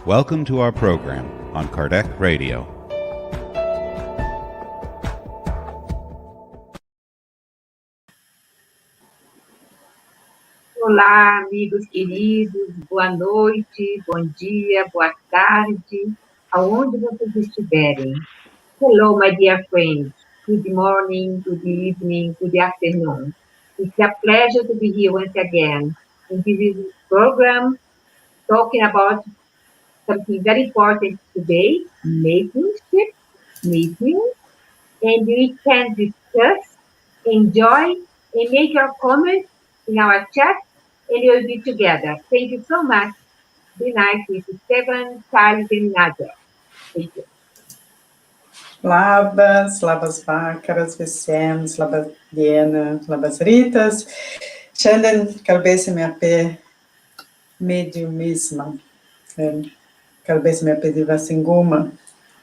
Welcome to our program on Kardec Radio. Olá, amigos queridos, boa noite, bom dia, boa tarde, aonde vocês estiverem. Hello, my dear friends. Good morning, good evening, good afternoon. It's a pleasure to be here once again in this program talking about something very important today, mediumship, meeting, and we can discuss, enjoy, and make your comments in our chat, and we'll be together. Thank you so much. Be nice with Stevan, Charles, and Nadja. Thank you. Labas, labas vakaras visiems, labas diena, labas rytas. Šiandien kalbėsime apie mediumizmą, kalbėsime apie dvasingumą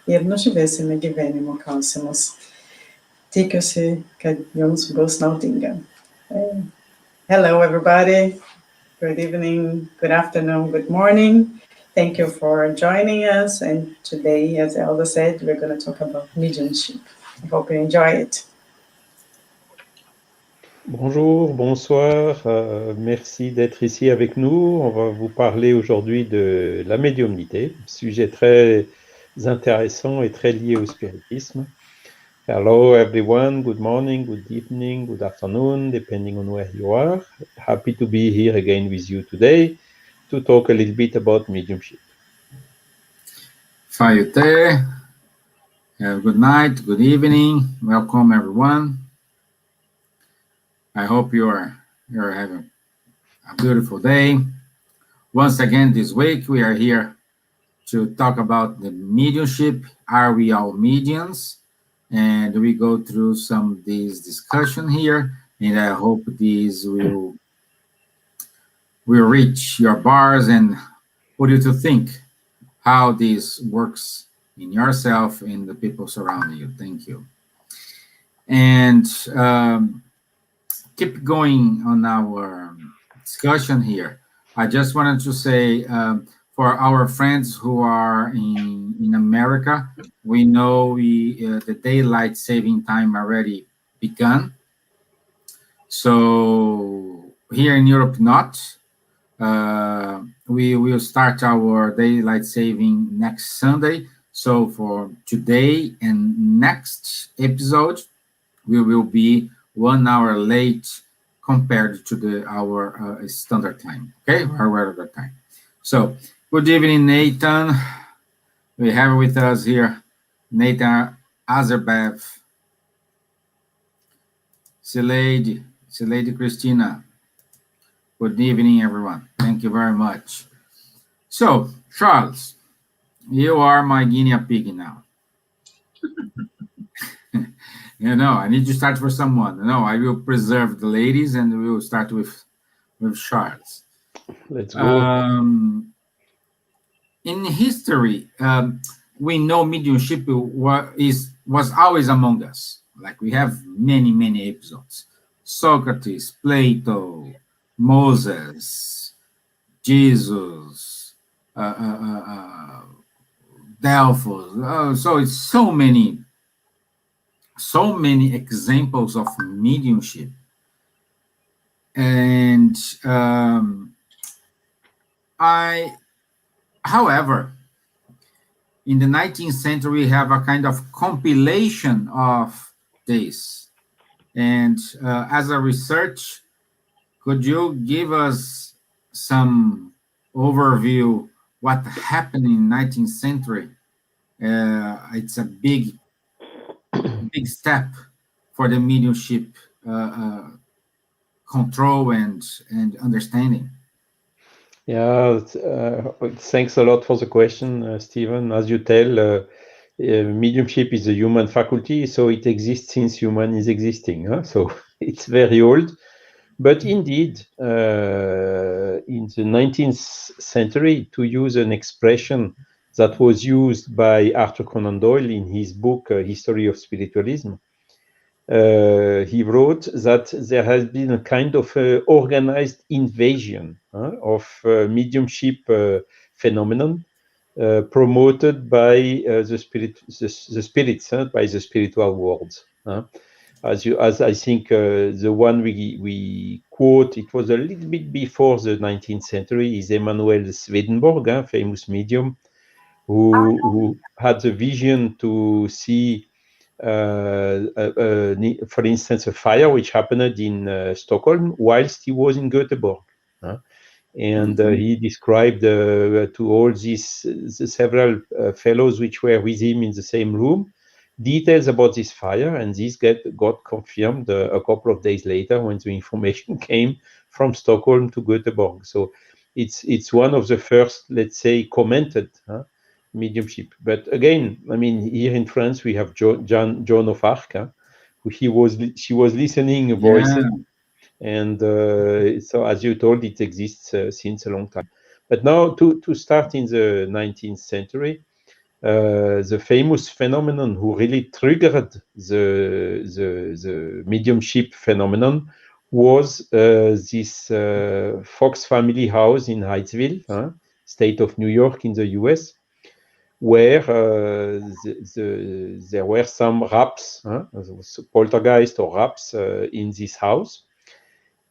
ir nušviesime gyvenimo klausimus. Tikiuosi, kad jums bus naudinga. Hello, everybody. Good evening, good afternoon, good morning. Thank you for joining us. And today, as Elsa said, we're going to talk about mediumship. I hope you enjoy it. Bonjour, bonsoir. Merci d'être ici avec nous. On va vous parler aujourd'hui de la médiumnité, sujet très intéressant et très lié au spiritisme. Hello everyone, good morning, good evening, good afternoon, depending on where you are. Happy to be here again with you today to talk a little bit about mediumship. Fayete, good night, good evening, welcome everyone. I hope you're having a beautiful day. Once again this week we are here to talk about the mediumship. Are we all mediums? And we go through some of these discussion here, and I hope these will reach your bars and put you to think how this works in yourself and the people surrounding you. Thank you. And keep going on our discussion here. I just wanted to say, for our friends who are in America, we know the daylight saving time already begun. So here in Europe, not. We will start our daylight saving next Sunday. So for today and next episode, we will be 1 hour late compared to our standard time, okay, our regular time. So good evening, Nathan. We have with us here Nathan Azerbev, Sileidi Christina. Good evening, everyone. Thank you very much. So, Charles, you are my guinea pig now. You know, I need to start for someone. No, I will preserve the ladies, and we will start with Charles. Let's go. In history, we know mediumship was always among us. Like we have many episodes. Socrates, Plato, Moses, Jesus, Delphos. So it's so many examples of mediumship. And however, in the 19th century, we have a kind of compilation of this. And as a research, could you give us some overview what happened in 19th century? It's a big step for the mediumship control and understanding. Yeah, thanks a lot for the question, Stevan. As you tell, mediumship is a human faculty, so it exists since human is existing. Huh? So it's very old. But indeed, in the 19th century, to use an expression that was used by Arthur Conan Doyle in his book, History of Spiritualism, he wrote that there has been a kind of organized invasion of mediumship phenomenon promoted by the spirits, by the spiritual worlds. As I think the one we quote, it was a little bit before the 19th century, is Emanuel Swedenborg, famous medium, who had the vision to see, for instance, a fire which happened in Stockholm whilst he was in Göteborg. And he described to all these the several fellows which were with him in the same room details about this fire, and this got confirmed a couple of days later when the information came from Stockholm to Göteborg. So it's one of the first, let's say, commented mediumship. But again, I mean, here in France we have Joan of Arc, who she was listening voices. And so, as you told, it exists since a long time. But now, to start in the 19th century, the famous phenomenon who really triggered the mediumship phenomenon was this Fox family house in Hightsville, state of New York in the US, where there were some raps, poltergeist or raps in this house.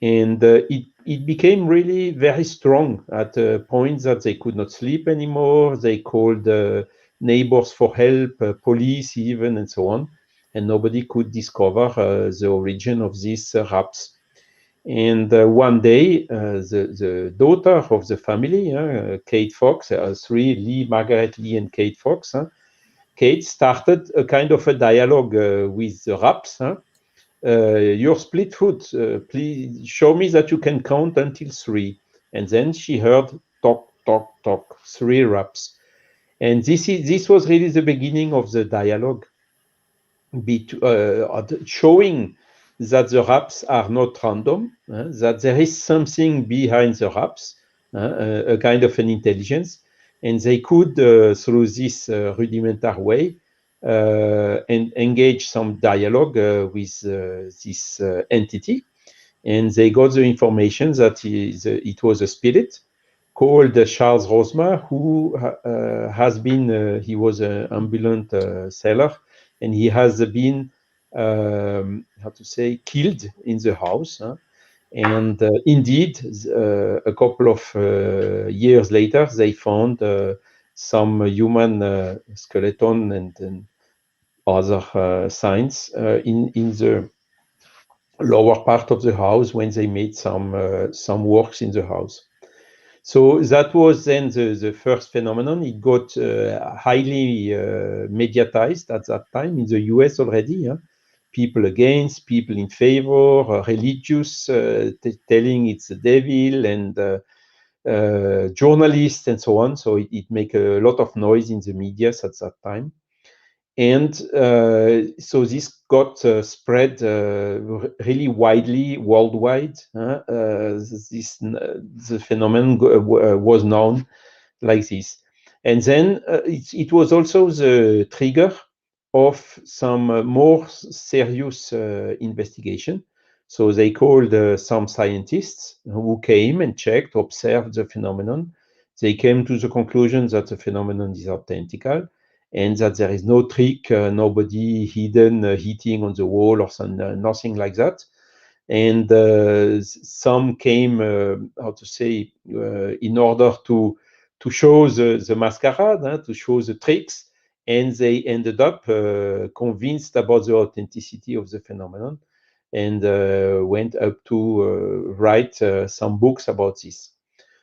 And it became really very strong at a point that they could not sleep anymore. They called neighbors for help, police even, and so on. And nobody could discover the origin of these raps. And one day, the daughter of the family, Kate Fox, three, Lee, Margaret Lee, and Kate Fox, Kate started a kind of a dialogue with the raps. Your split foot, please show me that you can count until 3. And then she heard talk, talk, talk, 3 raps. And this was really the beginning of the dialogue, showing that the raps are not random, that there is something behind the raps, a kind of an intelligence, and they could, through this rudimentary way, and engage some dialogue with this entity, and they got the information that it was a spirit called Charles Rosma, who has been, he was an ambulant seller, and he has been, how to say, killed in the house. And indeed, a couple of years later, they found some human skeleton and other signs in the lower part of the house when they made some works in the house. So that was then the first phenomenon. It got highly mediatized at that time in the US already. People against, people in favor, religious, telling it's the devil, and journalists and so on. So it made a lot of noise in the media at that time. And so this got spread really widely worldwide. The phenomenon was known like this. And then it was also the trigger of some more serious investigation. So they called some scientists who came and checked, observed the phenomenon. They came to the conclusion that the phenomenon is authentical, and that there is no trick, nobody hidden heating on the wall or nothing like that. And some came, how to say, in order to show the masquerade, to show the tricks, and they ended up convinced about the authenticity of the phenomenon, and went up to write some books about this.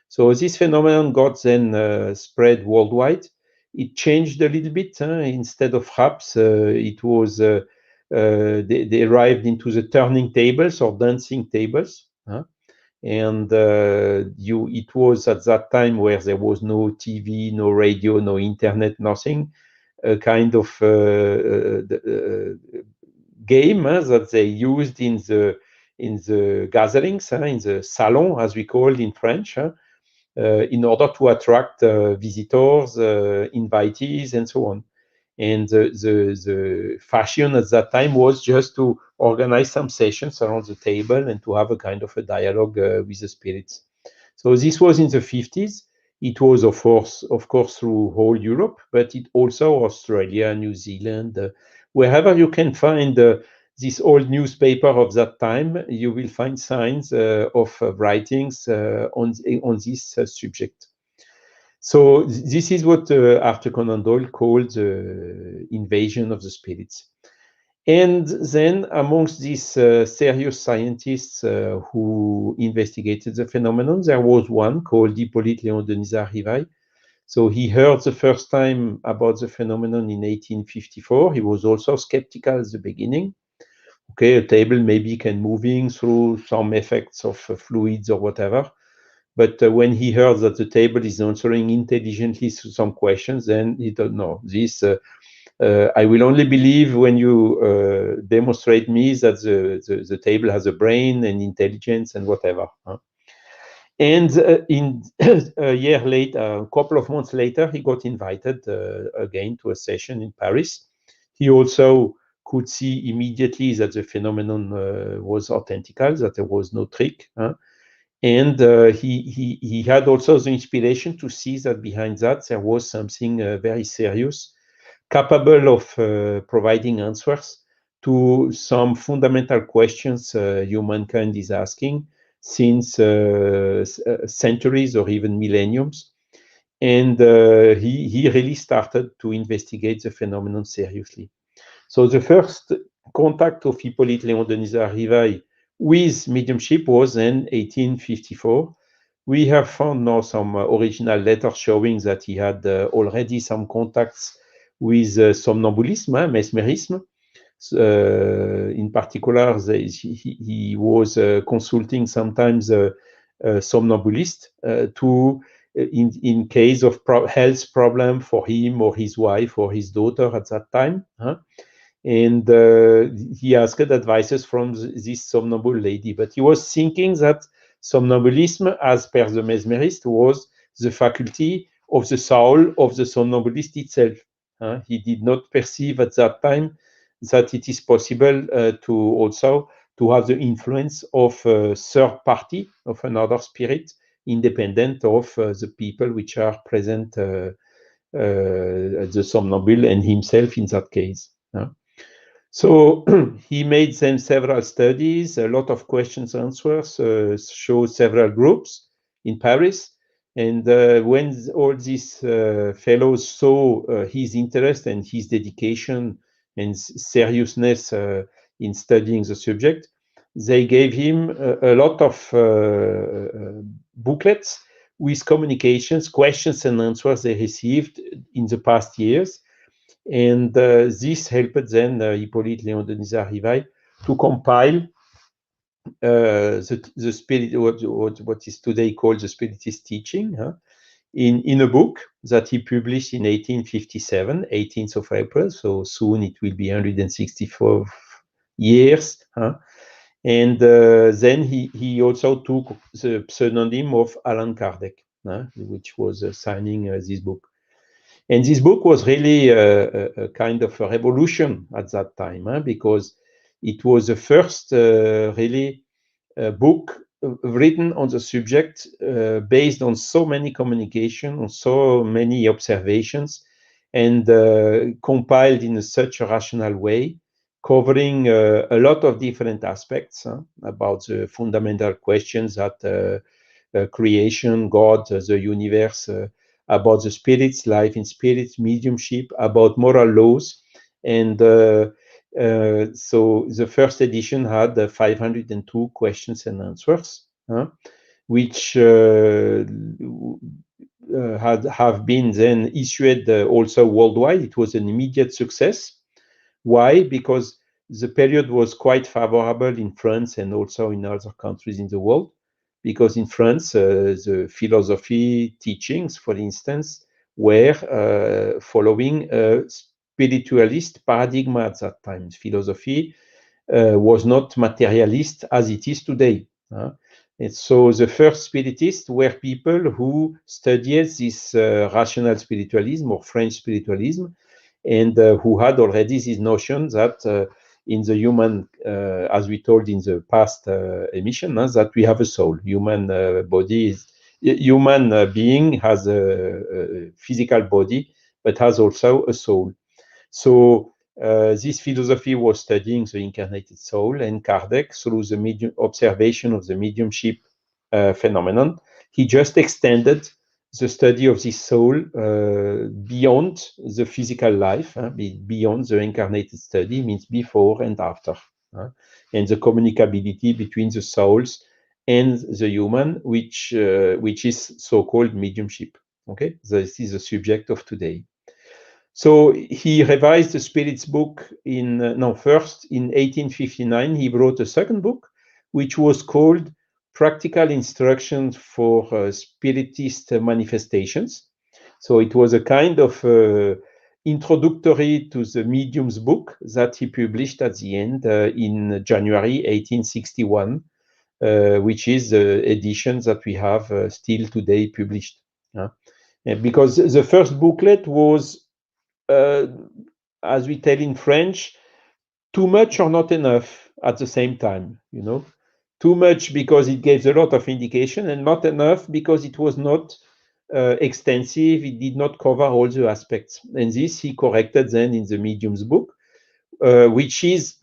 So this phenomenon got then spread worldwide. It changed a little bit. Instead of raps, it was they arrived into the turning tables or dancing tables, and it was at that time where there was no TV, no radio, no internet, nothing. A kind of game that they used in the gatherings, in the salon, as we call it in French. In order to attract visitors, invitees, and so on. And the fashion at that time was just to organize some sessions around the table and to have a kind of a dialogue with the spirits. So this was in the 50s. It was, of course, through whole Europe, but it also Australia, New Zealand, wherever you can find this old newspaper of that time, you will find signs of writings on this subject. So this is what Arthur Conan Doyle called the invasion of the spirits. And then amongst these serious scientists who investigated the phenomenon, there was one called Hippolyte Léon Denis Rivail. So he heard the first time about the phenomenon in 1854. He was also skeptical at the beginning. Okay, a table maybe can moving through some effects of fluids or whatever. But when he heard that the table is answering intelligently to some questions, then he thought, no, this I will only believe when you demonstrate me that the table has a brain and intelligence and whatever. Huh? And in a year later, a couple of months later, he got invited again to a session in Paris. He also could see immediately that the phenomenon was authentical, that there was no trick. Huh? And he had also the inspiration to see that behind that there was something very serious, capable of providing answers to some fundamental questions humankind is asking since centuries or even millenniums. And he really started to investigate the phenomenon seriously. So the first contact of Hippolyte Léon Denis Rivail with mediumship was in 1854. We have found now some original letters showing that he had already some contacts with somnambulism, mesmerism. In particular, he was consulting sometimes a somnambulist to, in case of health problem for him or his wife or his daughter at that time. Huh? And he asked advices from this somnambule lady, but he was thinking that somnambulism, as per the mesmerist, was the faculty of the soul of the somnambulist itself. He did not perceive at that time that it is possible to also to have the influence of a third party, of another spirit, independent of the people which are present, the somnambule and himself in that case. So he made then several studies, a lot of questions and answers, showed several groups in Paris. And when all these fellows saw his interest and his dedication and seriousness in studying the subject, they gave him a lot of booklets with communications, questions and answers they received in the past years. And this helped then Hippolyte Léon Denis Rivail to compile the spirit, what is today called the Spiritist teaching, in a book that he published in 1857, 18th of April. So soon it will be 164 years. And then he also took the pseudonym of Allan Kardec, which was signing this book. And this book was really a kind of a revolution at that time, because it was the first really book written on the subject based on so many communication, on so many observations, and compiled in such a rational way, covering a lot of different aspects about the fundamental questions that creation, God, the universe, about the spirits, life in spirits, mediumship, about moral laws. And so the first edition had 502 questions and answers, which have been then issued also worldwide. It was an immediate success. Why? Because the period was quite favorable in France and also in other countries in the world. Because in France, the philosophy teachings, for instance, were following a spiritualist paradigm at that time. Philosophy was not materialist as it is today. And so the first Spiritists were people who studied this rational spiritualism or French spiritualism, and who had already this notion that in the human, as we told in the past emission, that we have a soul. Human body human being has a physical body, but has also a soul. So this philosophy was studying the incarnated soul, and Kardec, through the observation of the mediumship phenomenon, he just extended the study of this soul beyond the physical life, beyond the incarnated study, means before and after, and the communicability between the souls and the human, which is so-called mediumship. Okay, this is the subject of today. So he revised the Spirit's book first in 1859. He wrote a second book, which was called Practical Instructions for Spiritist Manifestations. So it was a kind of introductory to the medium's book that he published at the end in January 1861, which is the edition that we have still today published. Because the first booklet was, as we tell in French, too much or not enough at the same time, too much because it gave a lot of indication, and not enough because it was not extensive. It did not cover all the aspects. And this he corrected then in the medium's book, which is,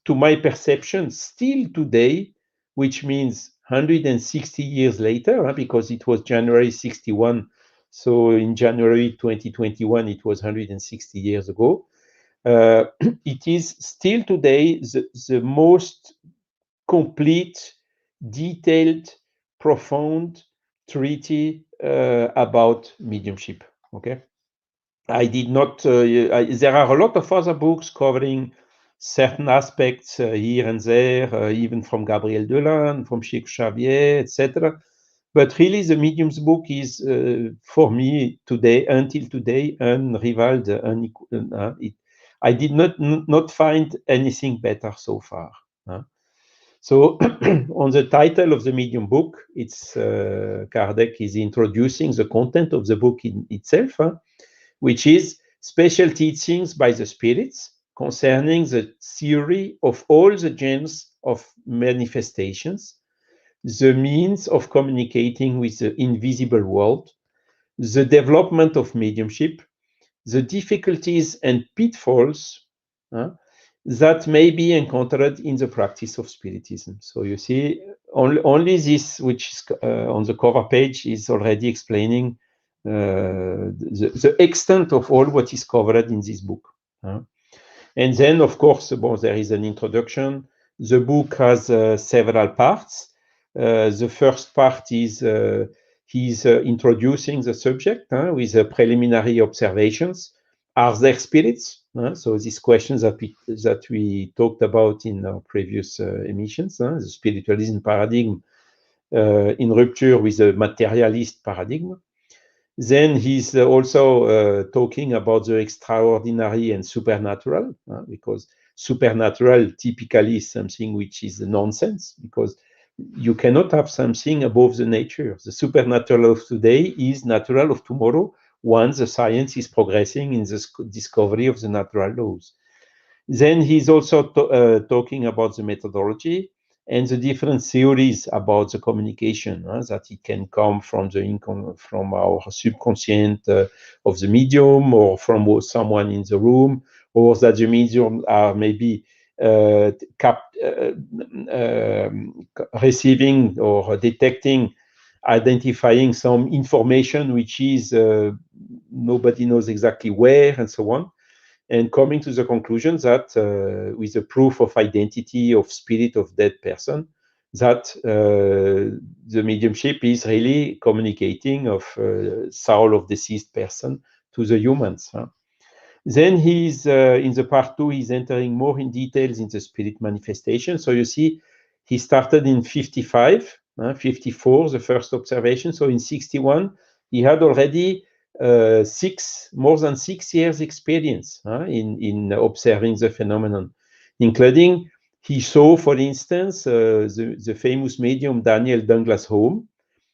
to my perception, still today, which means 160 years later, because it was January 61. So in January 2021, it was 160 years ago. It is still today the most complete, detailed, profound treatise about mediumship. Okay, I did not. There are a lot of other books covering certain aspects here and there, even from Gabriel Delanne, from Chico Xavier, etc. But really, the medium's book is, for me, until today, unrivaled. I did not find anything better so far. So, on the title of the medium book, it's Kardec is introducing the content of the book itself, which is special teachings by the spirits concerning the theory of all the genres of manifestations, the means of communicating with the invisible world, the development of mediumship, the difficulties and pitfalls that may be encountered in the practice of Spiritism. So you see, only this, which is on the cover page, is already explaining the extent of all what is covered in this book. And then, of course, there is an introduction. The book has several parts. The first part is he's introducing the subject with preliminary observations. Are there spirits? So these questions that we talked about in our previous emissions, the spiritualism paradigm in rupture with the materialist paradigm. Then he's also talking about the extraordinary and supernatural, because supernatural typically is something which is nonsense, because you cannot have something above the nature. The supernatural of today is natural of tomorrow, once the science is progressing in the discovery of the natural laws. Then he's also talking about the methodology and the different theories about the communication, that it can come from from our subconscient of the medium, or from someone in the room, or that the medium are maybe receiving or detecting, identifying some information which is nobody knows exactly where, and so on. And coming to the conclusion that with the proof of identity of spirit of dead person, that the mediumship is really communicating of soul of deceased person to the humans. Then he's in the part 2, he's entering more in details in the spirit manifestation. So you see, he started in 55, 54, the first observation. So in 61, he had already more than 6 years experience in observing the phenomenon, including he saw, for instance, the famous medium Daniel Douglas Home,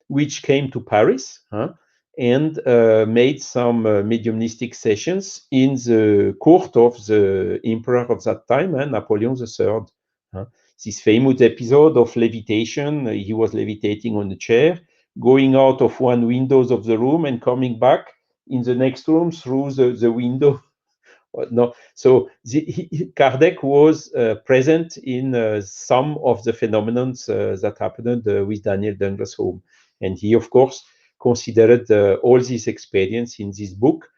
which came to Paris and made some mediumistic sessions in the court of the emperor of that time, Napoleon III. This famous episode of levitation, he was levitating on a chair going out of one windows of the room and coming back in the next room through the window. No, so Kardec was present in some of the phenomena that happened with Daniel Dungler's home, and he, of course, considered all this experience in this book,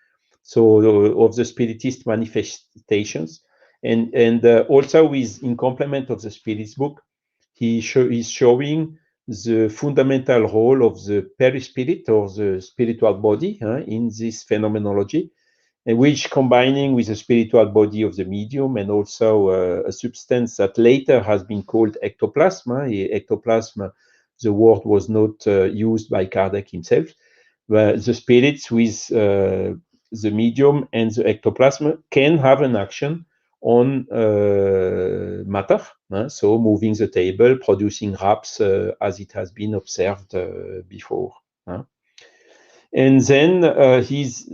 so of the Spiritist manifestations, and also in complement of the Spirit's book, he is showing the fundamental role of the perispirit or the spiritual body in this phenomenology, and which, combining with the spiritual body of the medium and also a substance that later has been called ectoplasm. Ectoplasm, the word was not used by Kardec himself. The spirits with the medium and the ectoplasm can have an action on matter, so moving the table, producing wraps, as it has been observed before. And then he's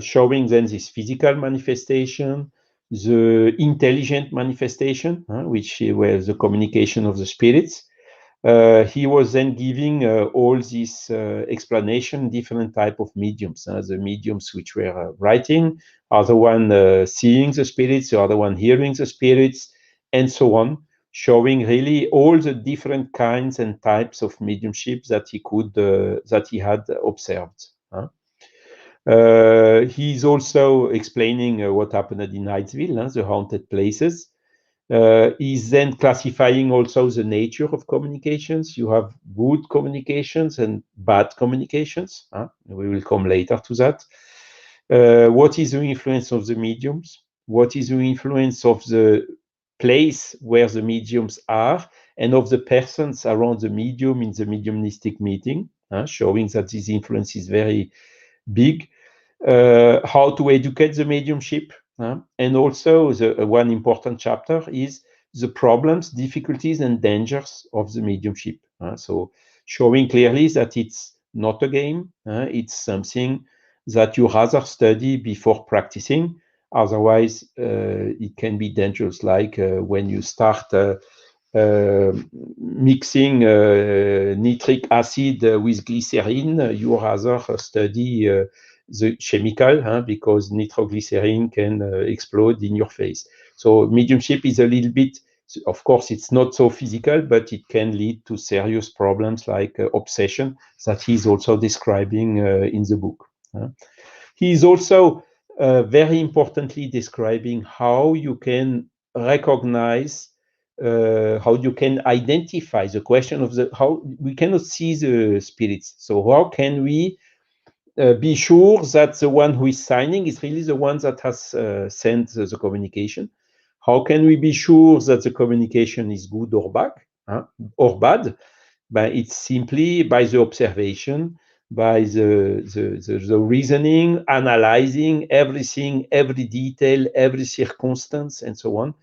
showing then this physical manifestation, the intelligent manifestation, which was the communication of the spirits. He was then giving all this explanation, different type of mediums. The mediums which were writing, other one seeing the spirits, the other one hearing the spirits, and so on, showing really all the different kinds and types of mediumship that he had observed. He's also explaining what happened in Knightsville, the haunted places. He's then classifying also the nature of communications. You have good communications and bad communications. We will come later to that. What is the influence of the mediums? What is the influence of the place where the mediums are and of the persons around the medium in the mediumistic meeting, showing that this influence is very big. How to educate the mediumship, and also the one important chapter is the problems, difficulties, and dangers of the mediumship. So showing clearly that it's not a game, it's something that you rather study before practicing. Otherwise, it can be dangerous, like when you start mixing nitric acid with glycerin, you rather study the chemical, because nitroglycerin can explode in your face. So mediumship is a little bit, of course, it's not so physical, but it can lead to serious problems like obsession that he's also describing in the book. He's also very importantly describing how you can recognize, how you can identify the question of how we cannot see the spirits. So how can we be sure that the one who is signing is really the one that has sent the communication? How can we be sure that the communication is good or bad? But it's simply by the observation, by the reasoning, analyzing everything, every detail, every circumstance, and so on,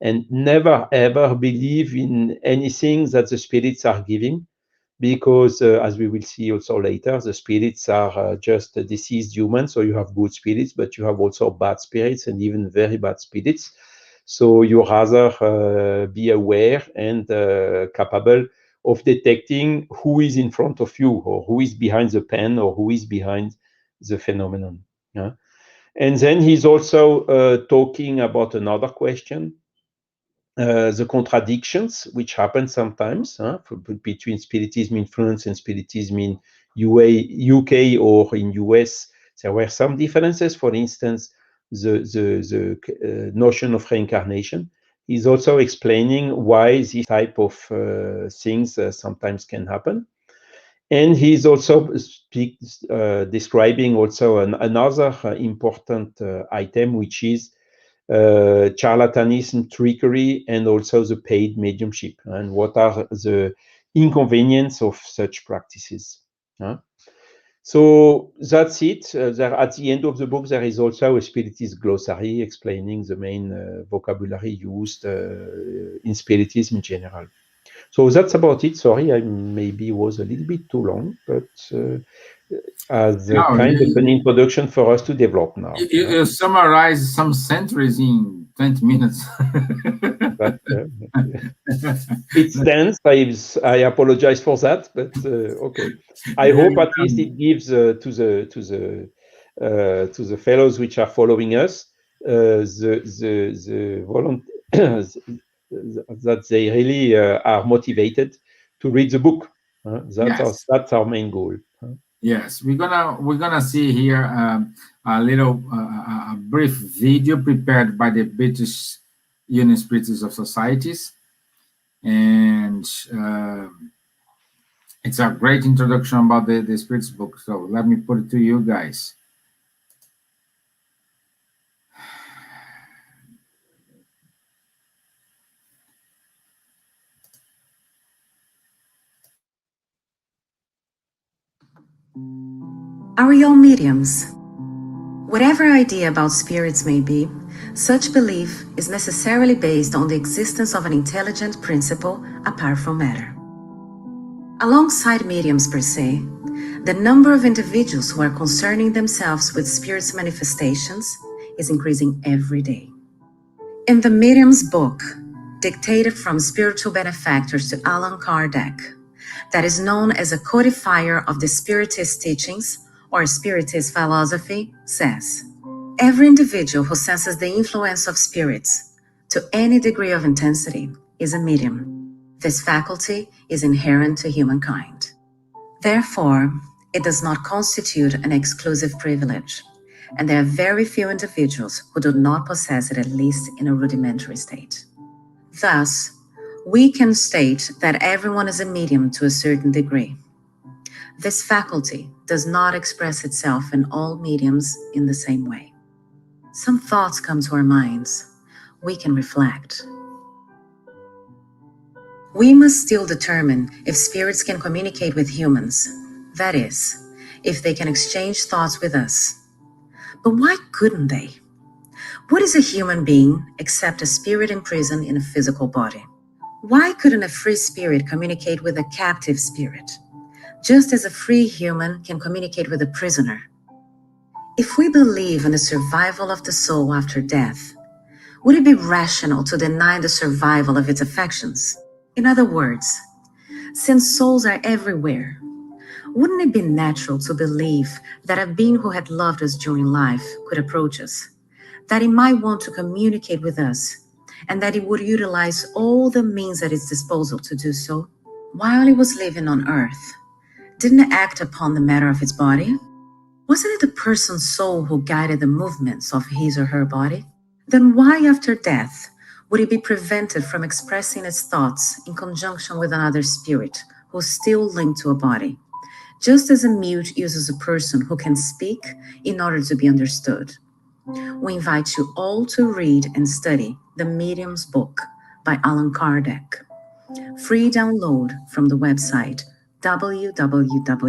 and never ever believe in anything that the spirits are giving, because as we will see also later, the spirits are just deceased humans. So you have good spirits, but you have also bad spirits and even very bad spirits. So you rather be aware and capable of detecting who is in front of you, or who is behind the pen, or who is behind the phenomenon. And then he's also talking about another question, the contradictions which happen sometimes between Spiritism in France and Spiritism in UK or in US. There were some differences. For instance, the notion of reincarnation. He's also explaining why this type of things sometimes can happen. And he's also describing also another important item, which is charlatanism, trickery, and also the paid mediumship, and what are the inconveniences of such practices. So that's it. There, at the end of the book, there is also a Spiritist glossary explaining the main vocabulary used in Spiritism in general. So that's about it. Sorry, I maybe was a little bit too long, but as kind of an introduction for us to develop now. You summarize some centuries in 20 minutes. But it's dense. I apologize for that, but okay. I hope at least it gives to the fellows which are following us that they really are motivated to read the book. That's our main goal. Yes, we're gonna see here a brief video prepared by the British Union Spiritists of Societies, and it's a great introduction about the Spirits book. So let me put it to you guys. Are we all mediums? Whatever idea about spirits may be, such belief is necessarily based on the existence of an intelligent principle apart from matter. Alongside mediums per se, the number of individuals who are concerning themselves with spirits' manifestations is increasing every day. In the Medium's book, dictated from spiritual benefactors to Allan Kardec, that is known as a codifier of the Spiritist teachings or Spiritist philosophy, says, every individual who senses the influence of spirits to any degree of intensity is a medium. This faculty is inherent to humankind. Therefore, it does not constitute an exclusive privilege, and there are very few individuals who do not possess it, at least in a rudimentary state. Thus, we can state that everyone is a medium to a certain degree. This faculty does not express itself in all mediums in the same way. Some thoughts come to our minds. We can reflect. We must still determine if spirits can communicate with humans. That is, if they can exchange thoughts with us. But why couldn't they? What is a human being except a spirit imprisoned in a physical body? Why couldn't a free spirit communicate with a captive spirit, just as a free human can communicate with a prisoner? If we believe in the survival of the soul after death, would it be rational to deny the survival of its affections? In other words, since souls are everywhere, wouldn't it be natural to believe that a being who had loved us during life could approach us, that he might want to communicate with us, and that he would utilize all the means at his disposal to do so? While he was living on earth, didn't it act upon the matter of its body? Wasn't it the person's soul who guided the movements of his or her body? Then why after death would it be prevented from expressing its thoughts in conjunction with another spirit who's still linked to a body, just as a mute uses a person who can speak in order to be understood? We invite you all to read and study The Medium's Book by Allan Kardec. Free download from the website www.buss.org.uk.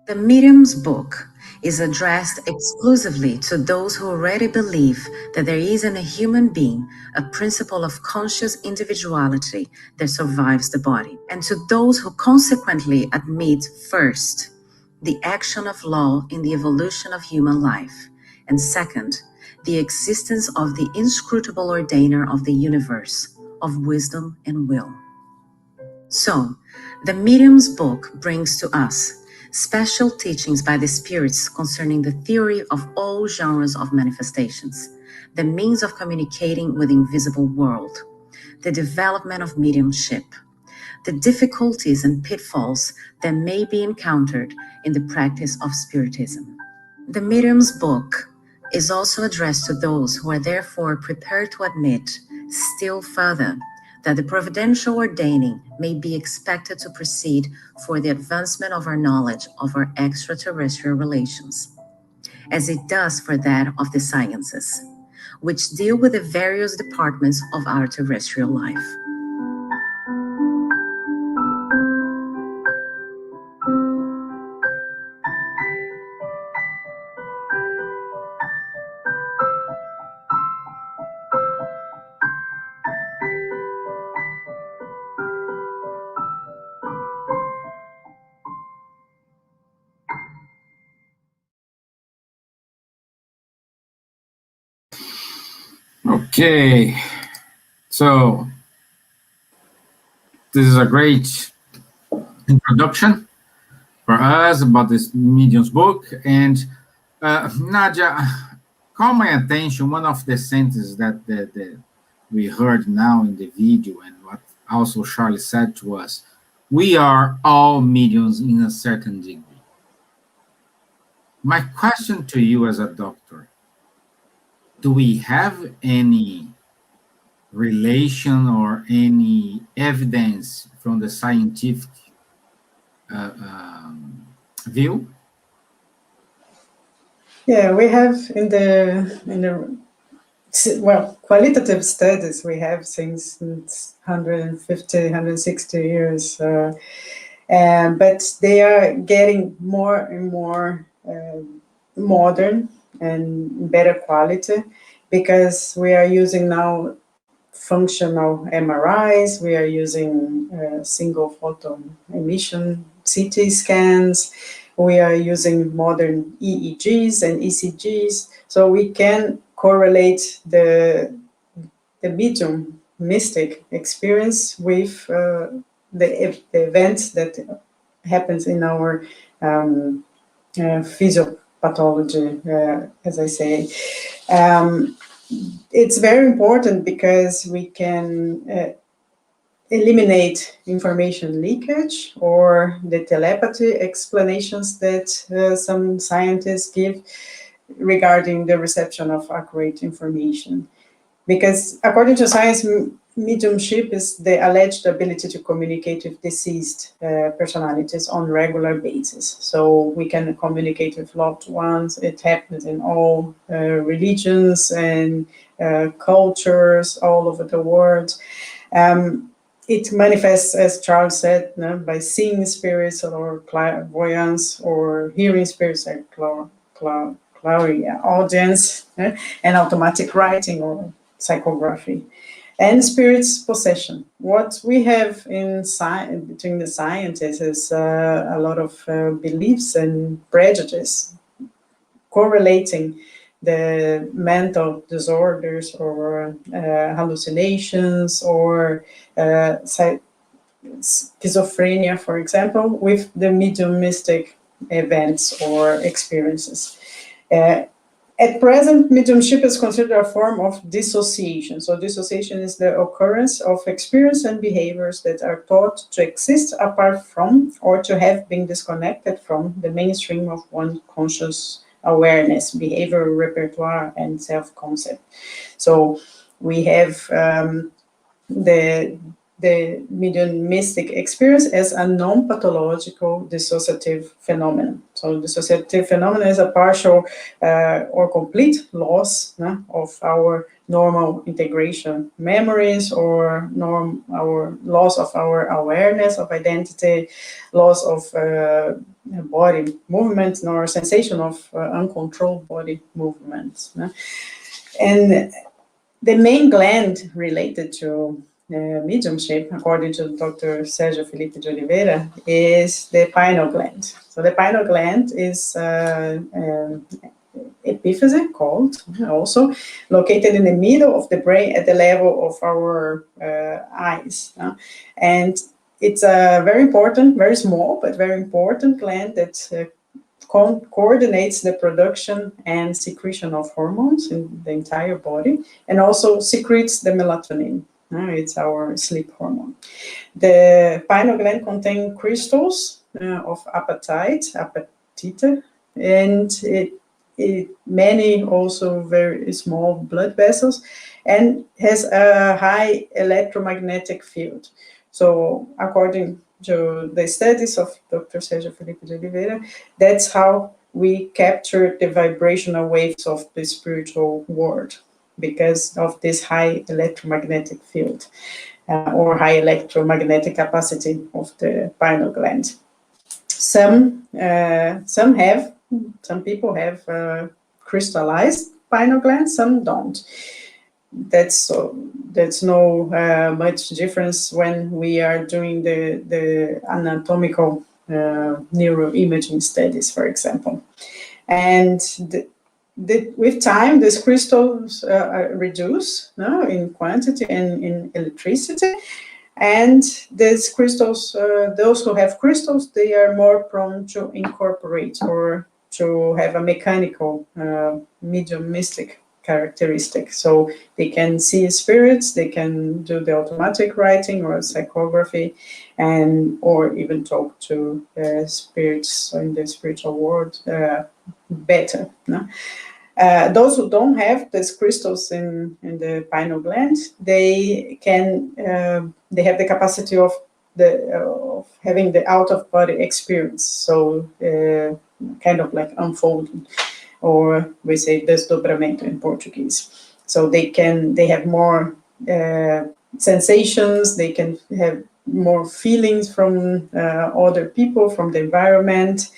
The Medium's Book is addressed exclusively to those who already believe that there is in a human being a principle of conscious individuality that survives the body, and to those who consequently admit, first, the action of law in the evolution of human life, and second, the existence of the inscrutable ordainer of the universe, of wisdom and will. So, the Medium's Book brings to us special teachings by the spirits concerning the theory of all genres of manifestations, the means of communicating with the invisible world, the development of mediumship, the difficulties and pitfalls that may be encountered in the practice of Spiritism. The Medium's Book is also addressed to those who are therefore prepared to admit still further that the providential ordaining may be expected to proceed for the advancement of our knowledge of our extraterrestrial relations, as it does for that of the sciences, which deal with the various departments of our terrestrial life. Okay, so this is a great introduction for us about this medium's book. And Nadja, call my attention one of the sentences that we heard now in the video, and what also Charlie said to us: we are all mediums in a certain degree. My question to you as a doctor, do we have any relation or any evidence from the scientific view? Yeah, we have in the qualitative studies, we have since 150, 160 years, but they are getting more and more modern and better quality, because we are using now functional MRIs, we are using single photon emission CT scans, we are using modern EEGs and ECGs, so we can correlate the medium mystic experience with the events that happens in our physiopathology, as I say. It's very important because we can eliminate information leakage or the telepathy explanations that some scientists give regarding the reception of accurate information. Because according to science, mediumship is the alleged ability to communicate with deceased personalities on a regular basis. So we can communicate with loved ones. It happens in all religions and cultures all over the world. It manifests, as Charles said, by seeing spirits or clairvoyance, or hearing spirits like clairaudience, and automatic writing or psychography, and spirits possession. What we have in between the scientists is a lot of beliefs and prejudices correlating the mental disorders or hallucinations or schizophrenia, for example, with the mediumistic events or experiences. At present, mediumship is considered a form of dissociation. So dissociation is the occurrence of experience and behaviors that are thought to exist apart from, or to have been disconnected from, the mainstream of one's conscious awareness, behavior repertoire, and self-concept. So we have the mediumistic experience as a non-pathological dissociative phenomenon. So dissociative phenomenon is a partial or complete loss of our normal integration memories, or our loss of our awareness of identity, loss of body movements, nor sensation of uncontrolled body movements. And the main gland related to mediumship, according to Dr. Sérgio Felipe de Oliveira, is the pineal gland. So the pineal gland is epiphyse, called also, located in the middle of the brain at the level of our eyes. And it's a very important, very small, but very important gland that coordinates the production and secretion of hormones in the entire body, and also secretes the melatonin. It's our sleep hormone. The pineal gland contains crystals of apatite, and many also very small blood vessels, and has a high electromagnetic field. So according to the studies of Dr. Sérgio Felipe de Oliveira, that's how we capture the vibrational waves of the spiritual world, because of this high electromagnetic field or high electromagnetic capacity of the pineal gland. Some people have crystallized pineal gland, some don't. That's no much difference when we are doing the anatomical neuroimaging studies, for example. And with time, these crystals reduce in quantity and in electricity. And these crystals, those who have crystals, they are more prone to incorporate or to have a mechanical, mediumistic characteristic. So they can see spirits, they can do the automatic writing or psychography, and or even talk to spirits in the spiritual world better. No? Those who don't have these crystals in the pineal gland, they can they have the capacity of having the out of body experience. So kind of like unfolding, or we say desdobramento in Portuguese. So they have more sensations. They can have more feelings from other people, from the environment,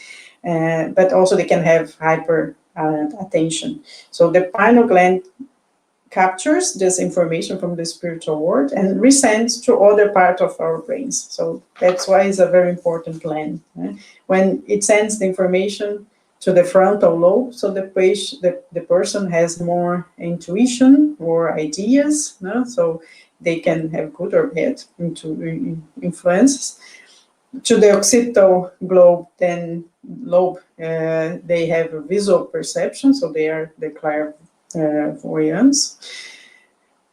but also they can have hyper attention. So the pineal gland captures this information from the spiritual world and resends to other parts of our brains. So that's why it's a very important gland. When it sends the information to the frontal lobe, so the person has more intuition or ideas, so they can have good or bad influences. To the occipital lobe, they have a visual perception, so they are the clairvoyants.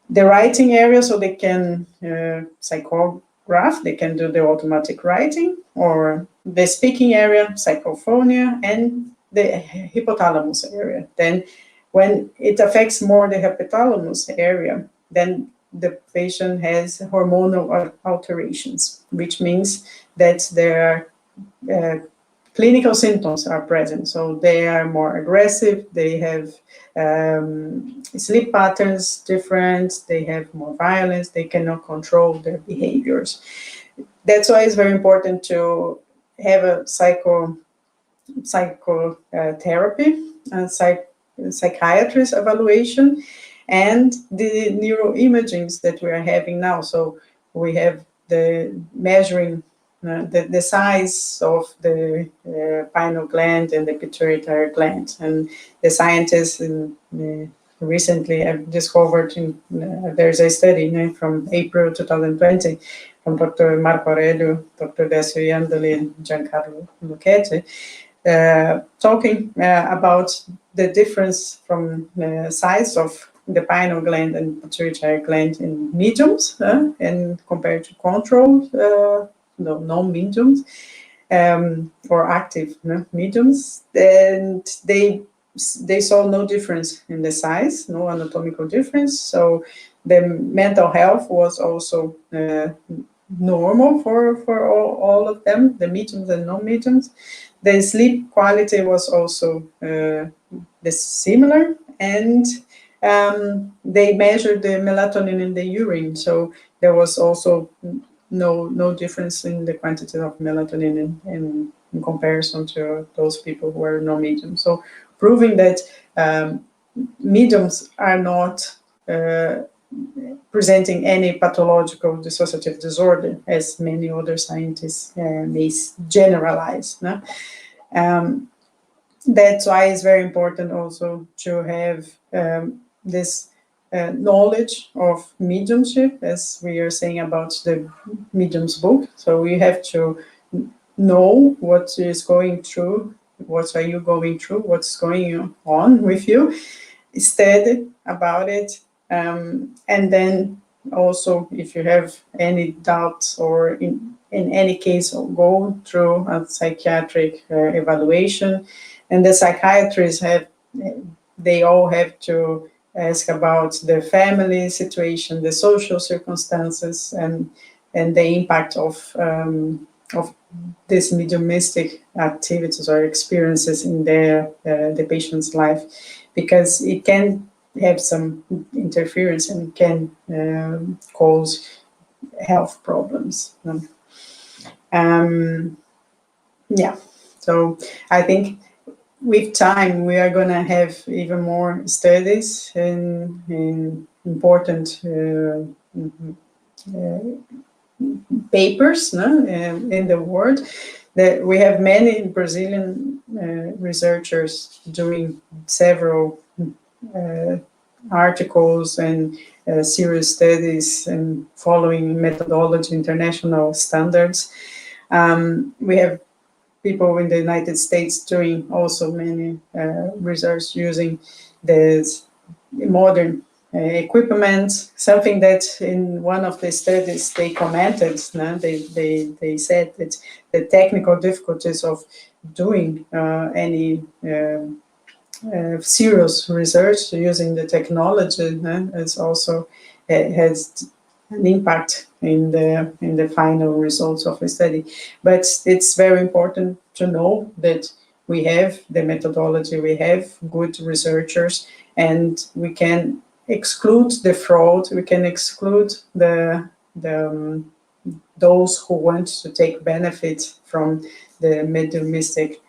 The writing area, so they can psychograph, they can do the automatic writing, or the speaking area, psychophonia, and the hypothalamus area. Then when it affects more the hypothalamus area, then the patient has hormonal alterations, which means that their clinical symptoms are present. So they are more aggressive, they have sleep patterns different, they have more violence, they cannot control their behaviors. That's why it's very important to have a psychotherapy, psychiatrist evaluation, and the neuroimagings that we are having now. So we have the measuring the size of the pineal gland and the pituitary gland. And the scientists recently have discovered, there's a study from April 2020 from Dr. Marco Aurelio, Dr. Décio Iandoli, and Giancarlo Lucchetti, talking about the difference from the size of the pineal gland and pituitary gland in mediums and compared to control non-mediums or active mediums. And they saw no difference in the size, no anatomical difference. So the mental health was also normal for all of them, the mediums and non-mediums. The sleep quality was also similar, and they measured the melatonin in the urine. So there was also no difference in the quantity of melatonin in comparison to those people who are non-medium. So proving that mediums are not presenting any pathological dissociative disorder, as many other scientists may generalize. No? That's why it's very important also to have this knowledge of mediumship, as we are saying about the medium's book. So we have to know what is going through, what are you going through, what's going on with you, study about it, and then also if you have any doubts or in any case go through a psychiatric evaluation. And the psychiatrists they all have to ask about the family situation, the social circumstances, and the impact of these mediumistic activities or experiences in the patient's life, because it can have some interference and can cause health problems. Yeah, so I think with time we are going to have even more studies in important papers in the world. That we have many Brazilian researchers doing several articles and serious studies and following methodology, international standards. We have people in the United States doing also many research using this modern equipment, something that in one of the studies they commented, they said that the technical difficulties of doing any serious research using the technology is also has an impact in the final results of the study. But it's very important to know that we have the methodology, we have good researchers, and we can exclude the fraud, we can exclude those who want to take benefit from the mediumistic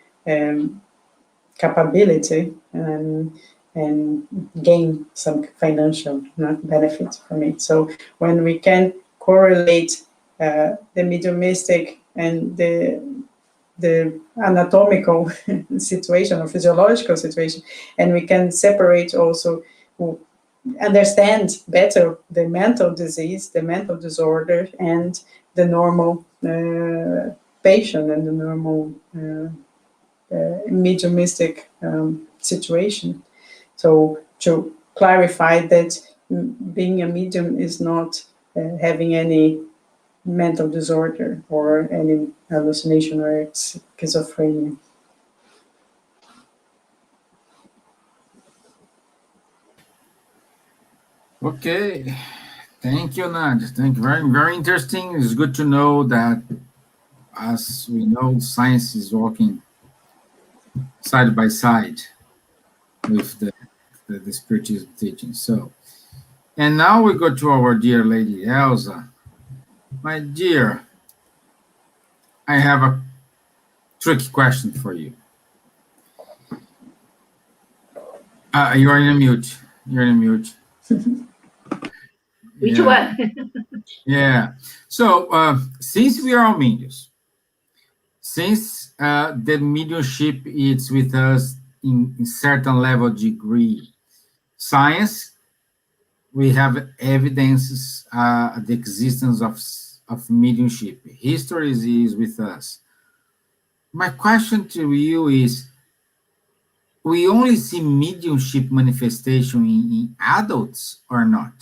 capability and gain some financial benefit from it. So when we can correlate the mediumistic and the anatomical situation or physiological situation, and we can separate also, understand better the mental disease, the mental disorder, and the normal patient and the normal mediumistic situation. So to clarify that being a medium is not having any mental disorder or any hallucination or schizophrenia. Okay, thank you, Nadja. Thank you. Very, very interesting. It's good to know that, as we know, science is walking side by side with the spiritual teaching. So, and now we go to our dear lady Elsa. My dear, I have a tricky question for you. You're in a mute. You're in a mute. Which one? Yeah. So, since we are all mediums, since the mediumship is with us in certain level degree, science, we have evidences the existence of mediumship. History is with us. My question to you is, we only see mediumship manifestation in adults or not?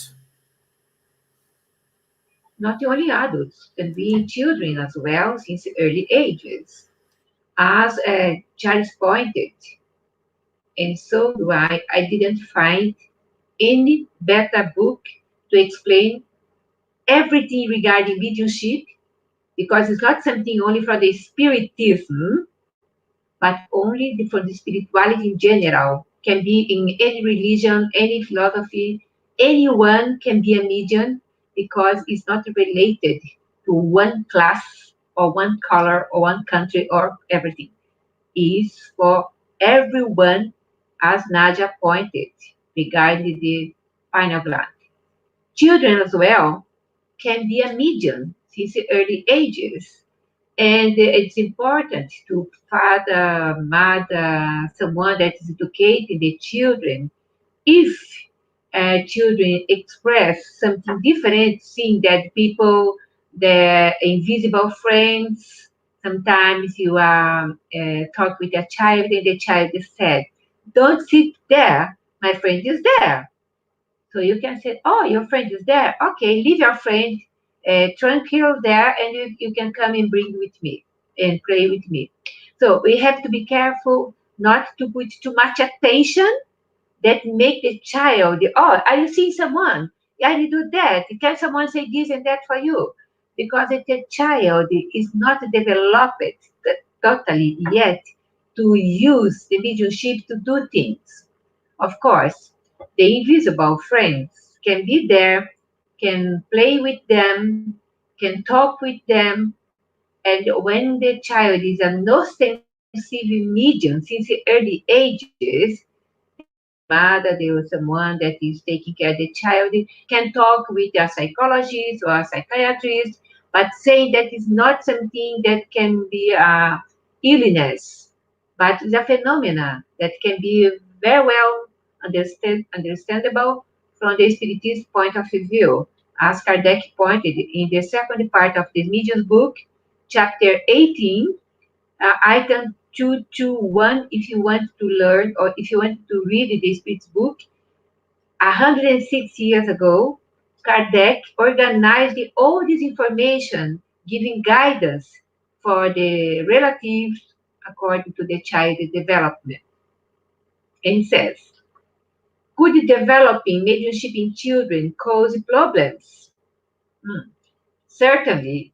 Not only adults, can be children as well since early ages. As Charles pointed, and so do I didn't find any better book to explain everything regarding mediumship, because it's not something only for the spiritism, but only for the spirituality in general. Can be in any religion, any philosophy. Anyone can be a medium because it's not related to one class or one color or one country or everything. Is for everyone, as Nadja pointed, regarding the pineal gland. Children as well can be a medium since the early ages. And it's important to father, mother, someone that is educating the children. If children express something different, seeing that people, their invisible friends, sometimes you talk with a child and the child is said, "Don't sit there, my friend is there." So you can say, "Oh, your friend is there. Okay, leave your friend tranquil there, and you can come and bring with me and play with me." So we have to be careful not to put too much attention that make the child, "Oh, are you seeing someone? Yeah, you do that. Can someone say this and that for you?" Because the child is not developed totally yet to use the mediumship to do things. Of course, the invisible friends can be there, can play with them, can talk with them, and when the child is a no sensitive medium since the early ages, mother, there was someone that is taking care of the child, can talk with a psychologist or a psychiatrist, but say that is not something that can be a illness. but it's a phenomena that can be very well understandable from the Spiritist point of view, as Kardec pointed in the second part of the Medium's book, chapter 18, item 221, if you want to learn or if you want to read the Spirit's book. 106 years ago, Kardec organized all this information, giving guidance for the relatives according to the child development. And says, could developing mediumship in children cause problems? Certainly,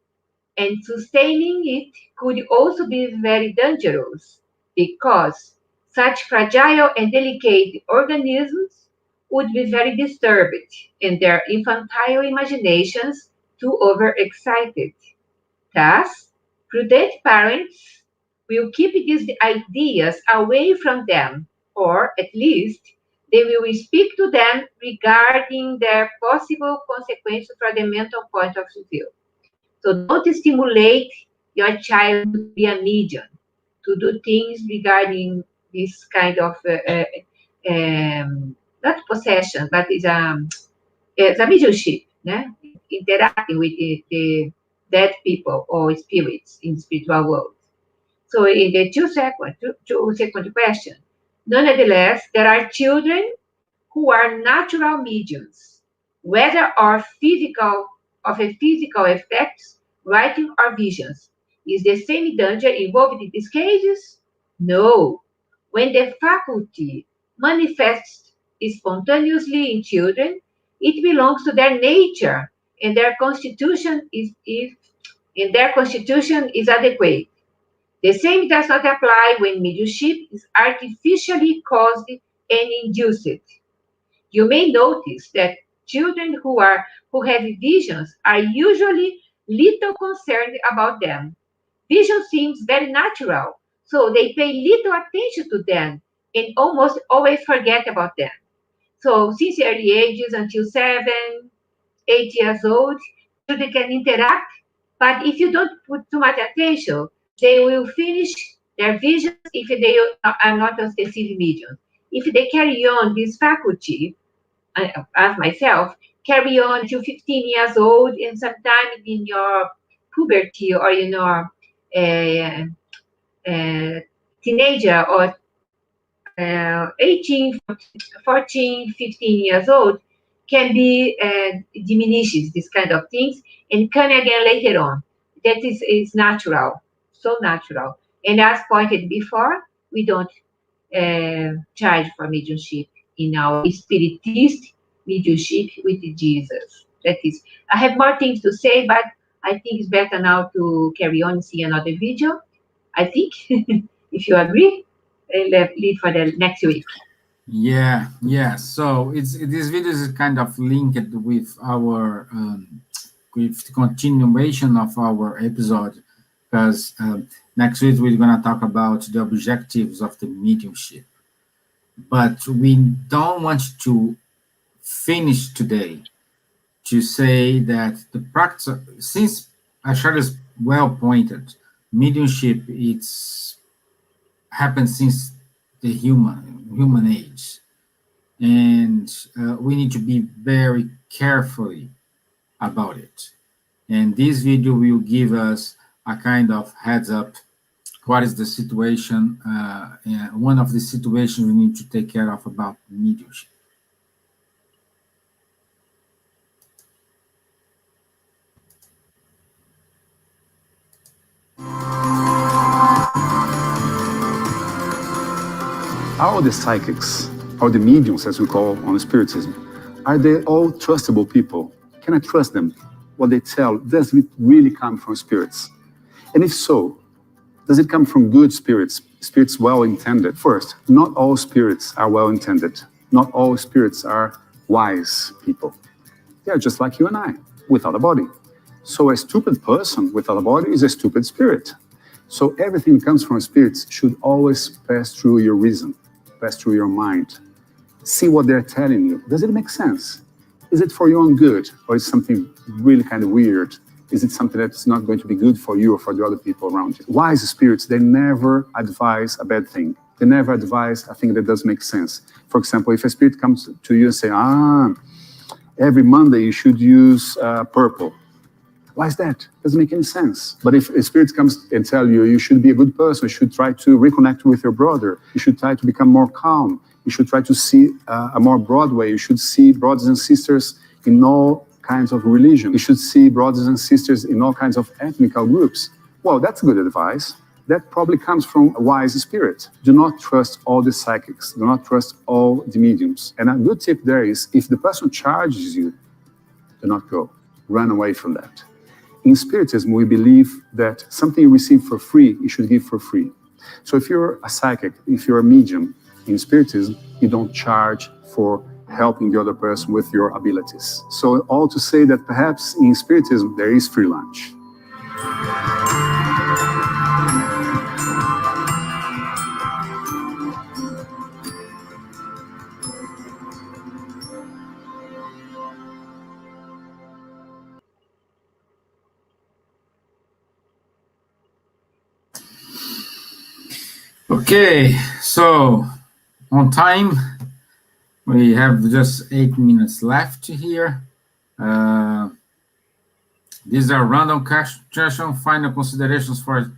and sustaining it could also be very dangerous because such fragile and delicate organisms would be very disturbed and their infantile imaginations too overexcited. Thus, prudent parents will keep these ideas away from them, or at least they will speak to them regarding their possible consequences from the mental point of view. So don't stimulate your child to be a medium, to do things regarding this kind of, not possession, but it's a mediumship, interacting with the dead people or spirits in the spiritual world. So in the second question, nonetheless, there are children who are natural mediums, whether of physical effects, writing or visions. Is the same danger involved in these cases? No. When the faculty manifests spontaneously in children, it belongs to their nature, and their constitution is adequate. The same does not apply when mediumship is artificially caused and induced. You may notice that children who have visions are usually little concerned about them. Vision seems very natural, so they pay little attention to them and almost always forget about them. So since early ages until 7, 8 years old, children can interact, but if you don't put too much attention, they will finish their visions if they are not ostensive mediums. If they carry on this faculty, as myself, carry on to 15 years old, and sometimes in your puberty or in your teenager or 18, 14, 15 years old, can be diminishes this kind of things and come again later on. That is natural, so natural. And as pointed before, we don't charge for mediumship in our Spiritist mediumship with Jesus. That is, I have more things to say, but I think it's better now to carry on and see another video. I think, if you agree, leave for the next week. Yeah. So this video is kind of linked with our with the continuation of our episode, because next week we're going to talk about the objectives of the mediumship. But we don't want to finish today to say that the practice, since Achilles well pointed, mediumship it's happened since the human age, and we need to be very carefully about it. And this video will give us a kind of heads up. What is the situation? One of the situations we need to take care of about mediumship. Are the psychics, or the mediums as we call on Spiritism, are they all trustable people? Can I trust them? What they tell, does it really come from spirits? And if so, does it come from good spirits, spirits well-intended? First, not all spirits are well-intended. Not all spirits are wise people. They are just like you and I, without a body. So a stupid person without a body is a stupid spirit. So everything that comes from spirits should always pass through your reason, pass through your mind. See what they're telling you. Does it make sense? Is it for your own good, or is something really kind of weird Is it something that's not going to be good for you or for the other people around you? Wise spirits, they never advise a bad thing. They never advise a thing that does make sense. For example, if a spirit comes to you and say, every Monday you should use purple. Why is that? Doesn't make any sense. But if a spirit comes and tell you, you should be a good person, you should try to reconnect with your brother, you should try to become more calm, you should try to see a more broad way, you should see brothers and sisters in all kinds of religion, you should see brothers and sisters in all kinds of ethnical groups. Well, that's good advice. That probably comes from a wise spirit. Do not trust all the psychics. Do not trust all the mediums. And a good tip there is, if the person charges you, do not go. Run away from that. In Spiritism, we believe that something you receive for free, you should give for free. So if you're a psychic, if you're a medium, in Spiritism, you don't charge for helping the other person with your abilities. So all to say that perhaps in Spiritism, there is free lunch. Okay, so on time, we have just 8 minutes left here. These are random question, final considerations for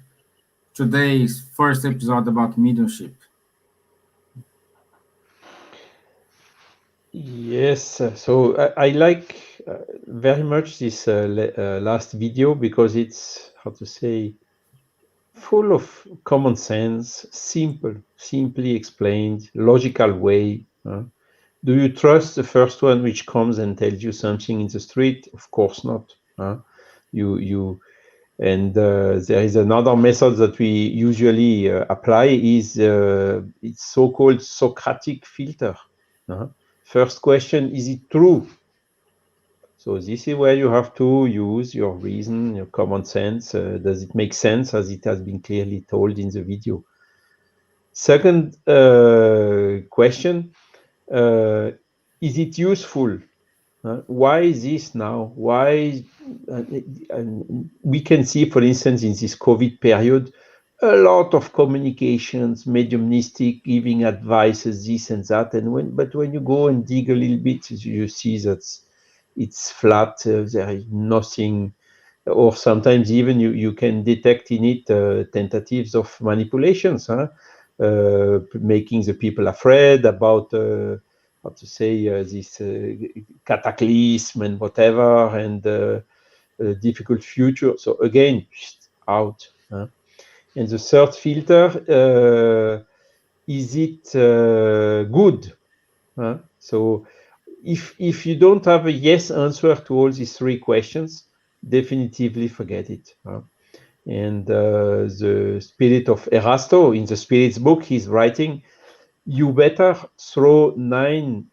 today's first episode about mediumship. Yes, so I like very much this last video because it's, how to say, full of common sense, simply explained, logical way. Do you trust the first one which comes and tells you something in the street? Of course not. There is another method that we usually apply is it's so-called Socratic filter. First question, is it true? So this is where you have to use your reason, your common sense. Does it make sense as it has been clearly told in the video? Second question, is it useful? Why is this now? Why? We can see, for instance, in this COVID period, a lot of communications, mediumistic, giving advices, this and that. But when you go and dig a little bit, you see that it's flat. There is nothing, or sometimes even you can detect in it tentatives of manipulations, making the people afraid about how to say this cataclysm and whatever, and a difficult future. So again, out. And the third filter, is it good? So if you don't have a yes answer to all these three questions, definitively forget it. And the spirit of Erasto, in the Spirit's book, he's writing, you better throw 9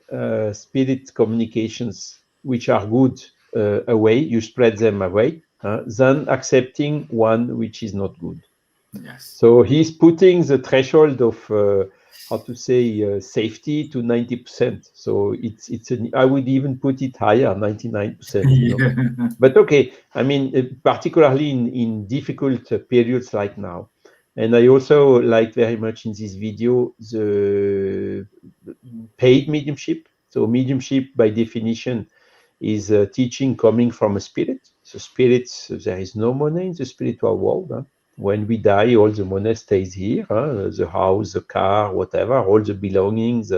spirit communications which are good away, you spread them away, than accepting one which is not good. Yes. So he's putting the threshold of how to say safety to 90%. So I would even put it higher, 99%. You know? But okay, I mean, particularly in difficult periods like now. And I also like very much in this video the paid mediumship. So mediumship, by definition, is teaching coming from a spirit. So spirits, there is no money in the spiritual world. When we die, all the money stays here. The house, the car, whatever, all the belongings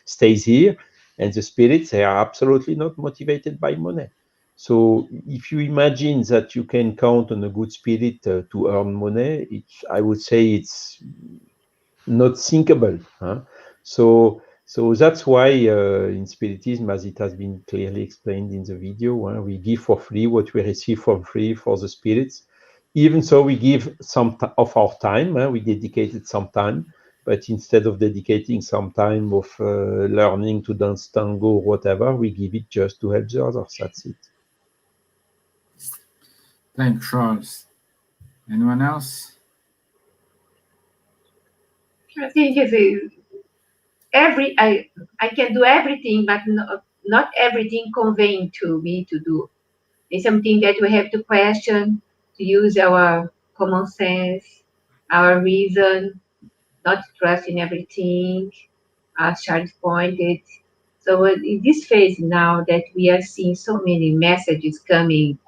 stays here. And the spirits, they are absolutely not motivated by money. So if you imagine that you can count on a good spirit to earn money, I would say it's not thinkable. So that's why in Spiritism, as it has been clearly explained in the video, we give for free what we receive for free for the spirits. Even so, we give some of our time, we dedicated some time, but instead of dedicating some time of learning to dance tango or whatever, we give it just to help the others. That's it. Thanks, Charles. Anyone else? I think I can do everything, but not everything conveying to me to do. It's something that we have to question, to use our common sense, our reason, not trust in everything, as Charles pointed. So in this phase now that we are seeing so many messages coming,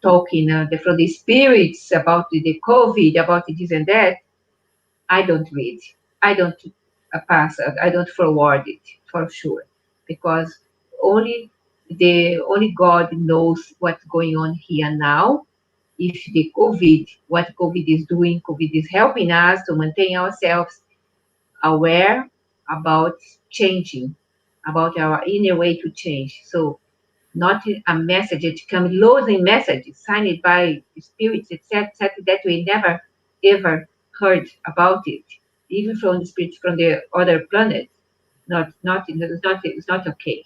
talking from the spirits about the COVID, about this and that, I don't read. I don't pass. I don't forward it for sure, because only God knows what's going on here now. If the COVID, what COVID is doing, COVID is helping us to maintain ourselves aware about changing, about our inner way to change. So not a message that comes loads messages signed by spirits, etc., that we never ever heard about it, even from the spirits from the other planets. It's not okay.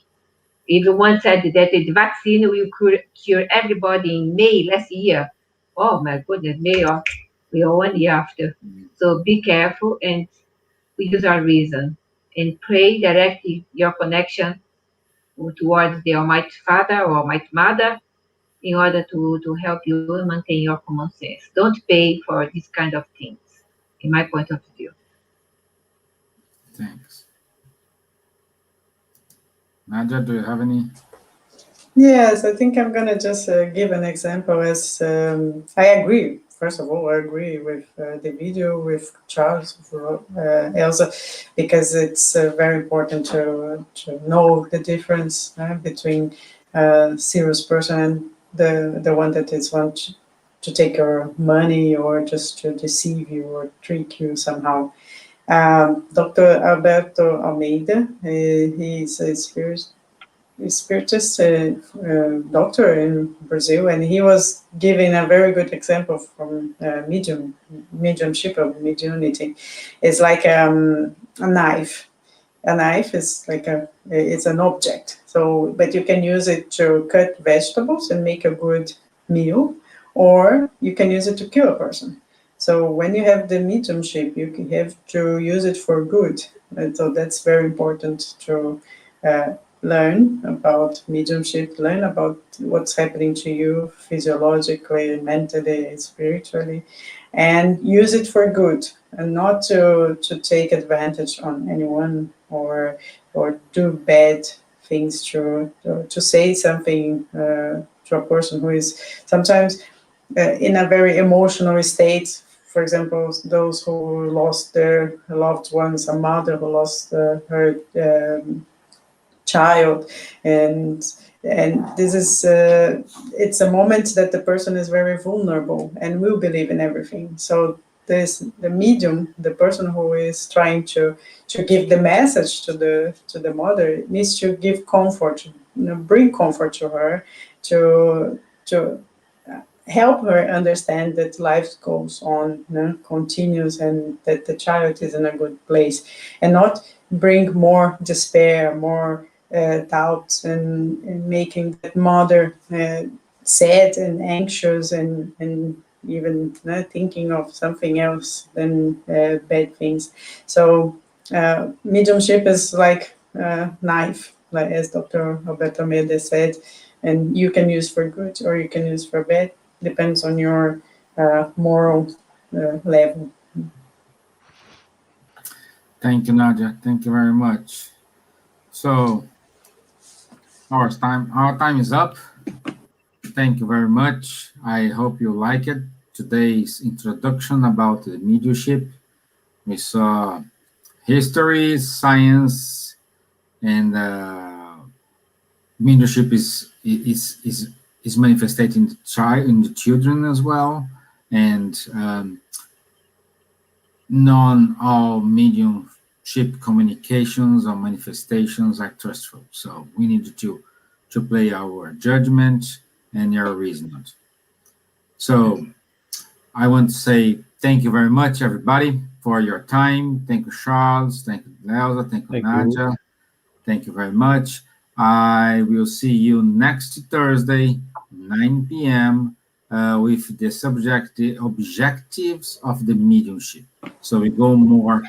Even one said that the vaccine will cure everybody in May last year. Oh my goodness, May, we are 1 year after. So be careful and we use our reason and pray directly your connection towards the Almighty Father or Almighty Mother in order to help you maintain your common sense. Don't pay for this kind of things, in my point of view. Thanks. Nadja, do you have any? Yes, I think I'm gonna just give an example. As I agree. First of all, I agree with the video with Charles, Elsa, because it's very important to know the difference between serious person and the one that is want to take your money or just to deceive you or trick you somehow. Dr. Alberto Almeida, he's a Spiritist doctor in Brazil, and he was giving a very good example from mediumship of mediunity. It's like a knife. A knife is like it's an object. So, but you can use it to cut vegetables and make a good meal, or you can use it to kill a person. So when you have the mediumship, you have to use it for good. And so that's very important to learn about mediumship, learn about what's happening to you physiologically, mentally, spiritually, and use it for good, and not to take advantage on anyone or do bad things to say something to a person who is sometimes in a very emotional state. For example, those who lost their loved ones, a mother who lost her child, and this is it's a moment that the person is very vulnerable and will believe in everything. So there's the medium, the person who is trying to give the message to the mother, needs to give comfort, bring comfort to her, to help her understand that life goes on, continues, and that the child is in a good place, and not bring more despair, more doubts, and making that mother sad and anxious, and even thinking of something else than bad things. So mediumship is like a knife, like as Dr. Alberto Almeida said, and you can use for good or you can use for bad. Depends on your moral level. Thank you, Nadja. Thank you very much. So our time is up. Thank you very much. I hope you like it. Today's introduction about the mediumship. We saw history, science, and mediumship is manifested in the children as well, and non all mediumship communications or manifestations are trustful. So we need to play our judgment and your reasoning. So I want to say thank you very much, everybody, for your time. Thank you, Charles. Thank you, Elsa. Thank you, Nadja. Thank you very much. I will see you next Thursday, 9 p.m., with the subject, the objectives of the mediumship. So we go more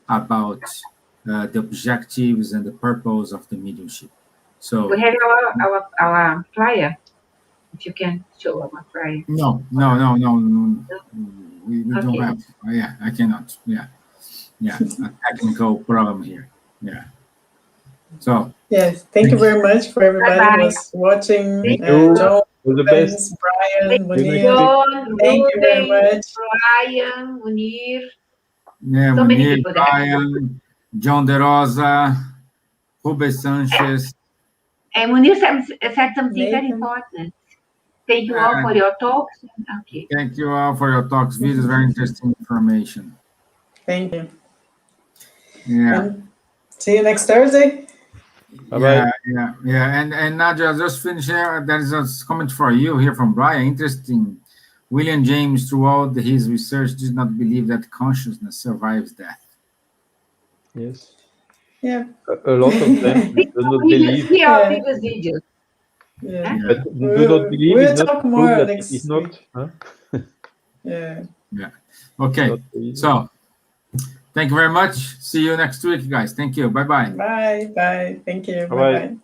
about the objectives and the purpose of the mediumship. So we have our flyer. if you can show up a prayer. No. We don't Okay. have. Yeah, I cannot. Yeah. A technical problem here. Yeah. So Yes, thank you very much for everybody who Bye-bye. was watching. Thank you. John, All the best. Rubens, Brian, Thank you, next Munir. John, Thank you very Ruben, much. Brian, Munir. yeah, So many Munir, people that have Brian, John De Rosa, Rubens Sanchez. And Munir said something very Nathan. important. Thank you all for your talks. Okay. Thank you all for your talks. Videos, very interesting information. Thank you. Yeah. And see you next Thursday. Bye-bye. Yeah. And Nadja, just finish here. There is a comment for you here from Brian. Interesting. William James, throughout his research, did not believe that consciousness survives death. Yes. Yeah. A lot of them do not believe. See our Yeah. previous videos. Yeah. But do not believe We'll is not talk to more prove that it next is not. week. Huh? Yeah. Okay. Not easy. So, thank you very much. See you next week, guys. Thank you. Bye-bye. Bye. Bye. Thank you. Bye-bye. Bye. Bye.